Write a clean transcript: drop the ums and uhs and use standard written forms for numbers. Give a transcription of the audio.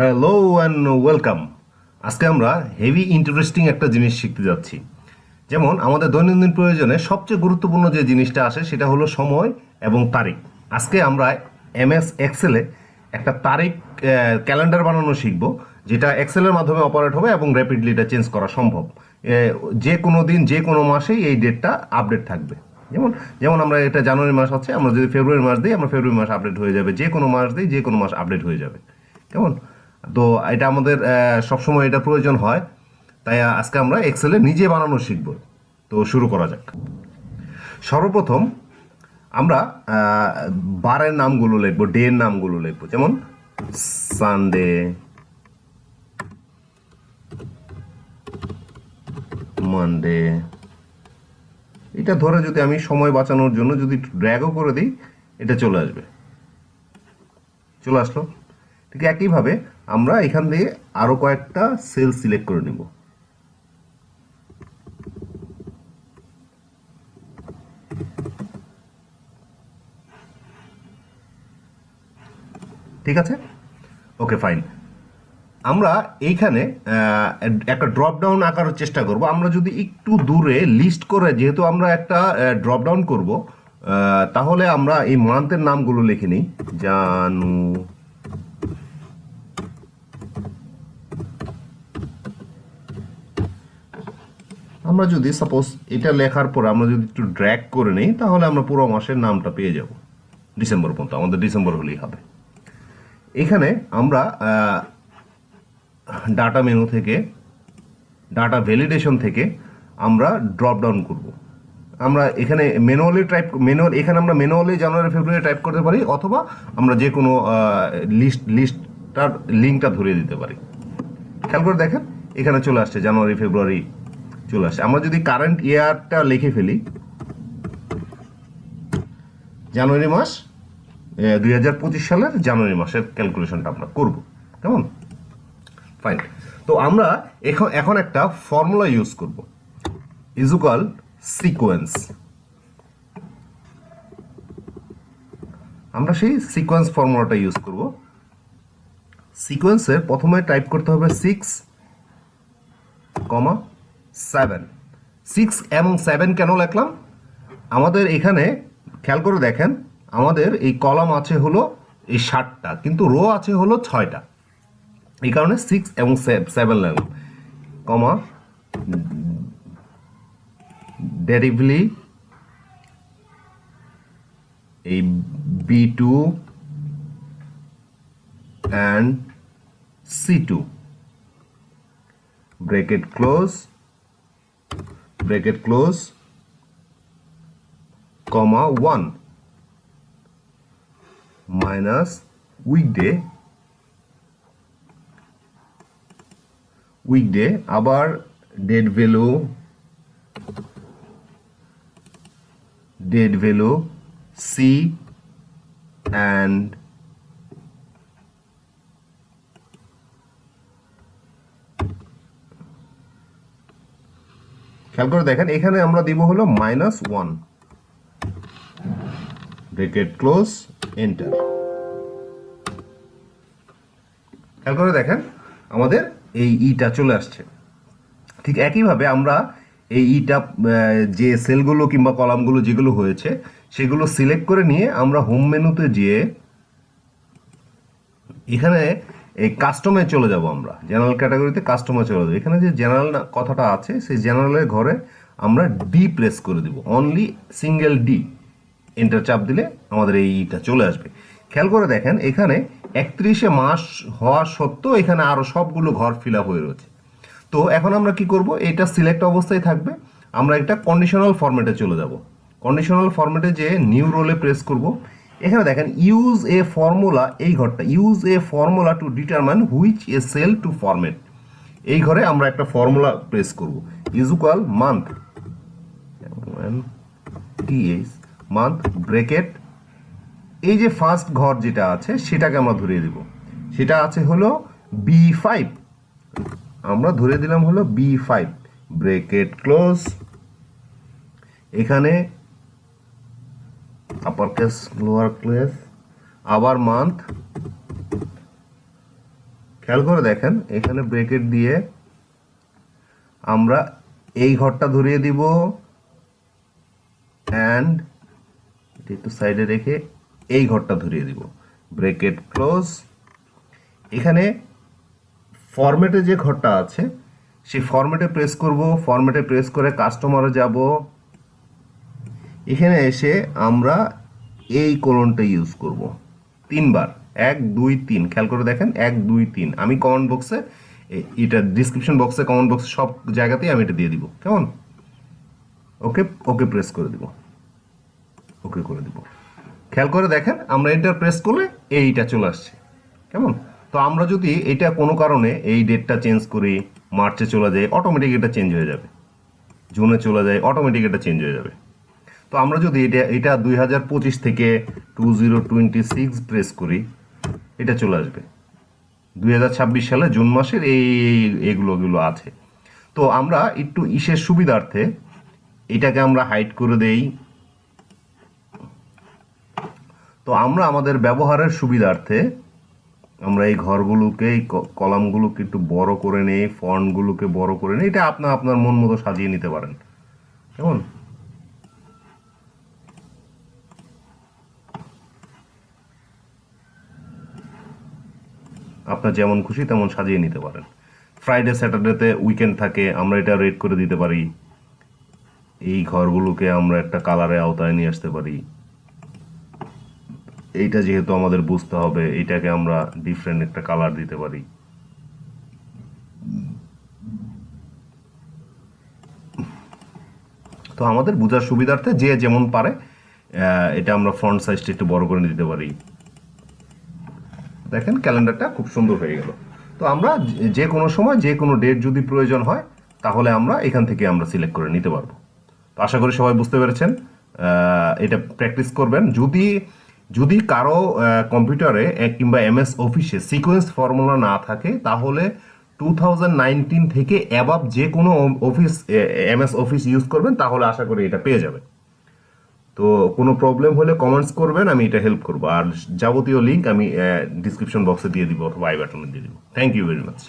Hello and welcome. আজকে আমরা heavy interesting একটা জিনিস শিখতে যাচ্ছি। যেমন আমাদের দৈনন্দিন প্রয়োজনে সবচেয়ে গুরুত্বপূর্ণ যে জিনিসটা আসে সেটা হলো সময় এবং তারিখ। আজকে আমরা এমএস এক্সেলে একটা তারিখ ক্যালেন্ডার বানানো শিখব, যেটা এক্সেলের মাধ্যমে অপারেট হবে এবং র্যাপিডলি এটা চেঞ্জ করা সম্ভব। যে কোনো দিন যে কোনো মাসেই এই ডেটটা আপডেট থাকবে। যেমন যেমন আমরা এটা জানুয়ারি মাস আছে, আমরা যদি ফেব্রুয়ারি মাস দিই আমরা ফেব্রুয়ারি মাস আপডেট হয়ে যাবে, যে কোনো মাস দিই যে কোনো মাস আপডেট হয়ে যাবে। কেমন? তো এটা আমাদের সবসময় এটা প্রয়োজন হয়, তাই আজকে আমরা এক্সেলে নিজে বানানো শিখব। তো শুরু করা যাক। সর্বপ্রথম আমরা বারের নামগুলো লিখবো, ডের নামগুলো লিখবো। যেমন সানডে, মানডে। এটা ধরে যদি আমি সময় বাঁচানোর জন্য যদি ড্র্যাগও করে দিই, এটা চলে আসবে। চলে আসলো। ঠিক একইভাবে আমরা এখান দিয়ে আরো কয়েকটা সেল সিলেক্ট করে নিব। ঠিক আছে, ওকে ফাইন। আমরা এইখানে একটা ড্রপ ডাউন আঁকার চেষ্টা করব। আমরা যদি একটু দূরে লিস্ট করে, যেহেতু আমরা একটা ড্রপ ডাউন করব, তাহলে আমরা এই মান্থের নামগুলো লিখে নিই। জানু, আমরা যদি সাপোজ এটা লেখার পর আমরা যদি একটু ড্র্যাগ করে নিই, তাহলে আমরা পুরো মাসের নামটা পেয়ে যাব। ডিসেম্বর পর্যন্ত আমাদের ডিসেম্বর হলেই হবে। এখানে আমরা ডাটা মেনু থেকে, ডাটা ভ্যালিডেশন থেকে আমরা ড্রপ ডাউন করব। আমরা এখানে এখানে আমরা ম্যানুয়ালি জানুয়ারি ফেব্রুয়ারি টাইপ করতে পারি, অথবা আমরা যে কোনো লিস্টটার লিঙ্কটা ধরিয়ে দিতে পারি। খেয়াল করে দেখেন, এখানে চলে আসছে জানুয়ারি ফেব্রুয়ারি চলে আসছে। আমরা যদি কারেন্ট ইয়ারটা লিখে ফেলি, জানুয়ারি মাস 2025 সালের জানুয়ারি মাসের ক্যালকুলেশনটা আমরা করব। কেমন? ফাইন। তো আমরা এখন একটা ফর্মুলা ইউজ করব, ইকুয়াল সিকোয়েন্স। আমরা সেই সিকোয়েন্স ফর্মুলাটা ইউজ করব। সিকোয়েন্সের প্রথমে টাইপ করতে হবে 6,7। 6 এবং 7 কেন লিখলাম? আমাদের এখানে খেয়াল করে দেখেন, আমাদের এই কলাম আছে হলো এই 7টা, কিন্তু রো আছে হলো 6টা। এই কারণে 6 এবং 7 লিখলাম। কমা, ডেরিভলি এই B2 and C2, bracket close, comma 1 minus weekday, আবার date value C and খেয়াল করে দেখেন, এখানে আমরা দিব হলো -1, ব্রেকেট ক্লোজ, এন্টার। খেয়াল করে দেখেন আমাদের এই ইটা চলে আসছে। ঠিক একইভাবে আমরা এই ইটা যে সেলগুলো কিংবা কলামগুলো যেগুলো হয়েছে সেগুলো সিলেক্ট করে নিয়ে আমরা হোম মেনুতে যেয়ে এখানে এই কাস্টমে চলে যাব। আমরা জেনারেল ক্যাটাগরিতে কাস্টমে চলে যাব। এখানে যে জেনারেল কথাটা আছে সেই জেনারেলের ঘরে আমরা ডি প্রেস করে দিব, অনলি সিঙ্গেল ডি। এন্টার চাপ দিলে আমাদের এইটা চলে আসবে। খেয়াল করে দেখেন, এখানে 31 মাস হওয়া সত্ত্বেও এখানে আরো সবগুলো ঘর ফিল আপ হয়ে রয়েছে। তো এখন আমরা কি করব, এটা সিলেক্ট অবস্থায় থাকবে। আমরা একটা কন্ডিশনাল ফরম্যাটে চলে যাব। কন্ডিশনাল ফরম্যাটে যে নিউ রোলে প্রেস করব। এখানে দেখেন ইউজ এ ফর্মুলা, এই ঘরটা use a formula to determine which a cell to format. এই ঘরে আমরা একটা ফর্মুলা প্রেস করব, ইকুয়াল মান্থ, মান্থ ব্রেকেট, এই যে ফার্স্ট ঘর যেটা আছে সেটাকে আমরা ধরিয়ে দিব। সেটা আছে হলো B5, আমরা ধরে দিলাম হলো B5, ব্রেকেট ক্লোজ। এখানে আপার কেস লোয়ার কেস, আবার মান্থ। খেয়াল করে দেখেন এখানে ব্রেকেট দিয়ে আমরা এই ঘরটা ধরিয়ে দিব অ্যান্ড একটু সাইডে রেখে এই ঘরটা ধরিয়ে দিব, ব্রেকেট ক্লোজ। এখানে ফরম্যাটে যে ঘরটা আছে সেই ফরম্যাটে প্রেস করব, ফরম্যাটে প্রেস করে কাস্টমারে যাব, এখানে এসে আমরা এই কোলনটা ইউজ করব 3 বার, 1 2 3। খেয়াল করে দেখেন 1 2 3। আমি কমেন্ট বক্সে, এটা ডিসক্রিপশন বক্সে, কমেন্ট বক্সে সব জায়গাতেই আমি এটা দিয়ে দিব। কেমন? ওকে, ওকে প্রেস করে দিব, ওকে করে দিব। খেয়াল করে দেখেন আমরা এন্টার প্রেস করলে এইটা চলে আসছে। কেমন? তো আমরা যদি এটা কোনো কারণে এই ডেটটা চেঞ্জ করি, মার্চে চলে যায়, অটোমেটিক এটা চেঞ্জ হয়ে যাবে। জুনে চলে যায়, অটোমেটিক এটা চেঞ্জ হয়ে যাবে। তো আমরা যদি এটা 2025 থেকে 2026 প্রেস করি, এটা চলে আসবে 2026 সালে জুন মাসের এগুলো আছে। তো আমরা একটু ইসের সুবিধার্থে এটাকে আমরা হাইড করে দেই। তো আমরা আমাদের ব্যবহারের সুবিধার্থে আমরা এই ঘরগুলোকে, এই কলামগুলোকে একটু বড় করে নেই, ফন্টগুলোকে বড় করে নেই। এটা আপনার মন মতো সাজিয়ে নিতে পারেন। কেমন? আপনার যেমন খুশি তেমন সাজিয়ে নিতে পারেন। ফ্রাইডে স্যাটারডেতে উইকেন্ড থাকে, আমরা এটা রেড করে দিতে পারি। এই ঘরগুলোকে আমরা একটা কালারে আওতায় নিয়ে আসতে পারি। এইটা যেহেতু আমাদের বুঝতে হবে, এটাকে আমরা ডিফারেন্ট একটা কালার দিতে পারি। তো আমাদের বোঝার সুবিধার্থে যে যেমন পারে এটা আমরা ফন্ট সাইজটা একটু বড় করে দিতে পারি। দেখেন ক্যালেন্ডারটা খুব সুন্দর হয়ে গেল। তো আমরা যে কোনো সময় যে কোনো ডেট যদি প্রয়োজন হয় তাহলে আমরা এখান থেকে আমরা সিলেক্ট করে নিতে পারবো। তো আশা করি সবাই বুঝতে পেরেছেন। এটা প্র্যাকটিস করবেন। যদি কারো কম্পিউটারে কিংবা এমএস অফিসে সিকোয়েন্স ফর্মুলা না থাকে তাহলে 2019 থেকে অ্যাবাভ যে কোনো অফিস, এমএস অফিস ইউজ করবেন, তাহলে আশা করি এটা পেয়ে যাবেন। তো কোনো প্রবলেম হলে কমেন্টস করবেন, আমি এটা হেল্প করবো। আর যাবতীয় লিঙ্ক আমি ডিসক্রিপশন বক্সে দিয়ে দিব অথবা আই বাটনে দিয়ে দিব। Thank you very much.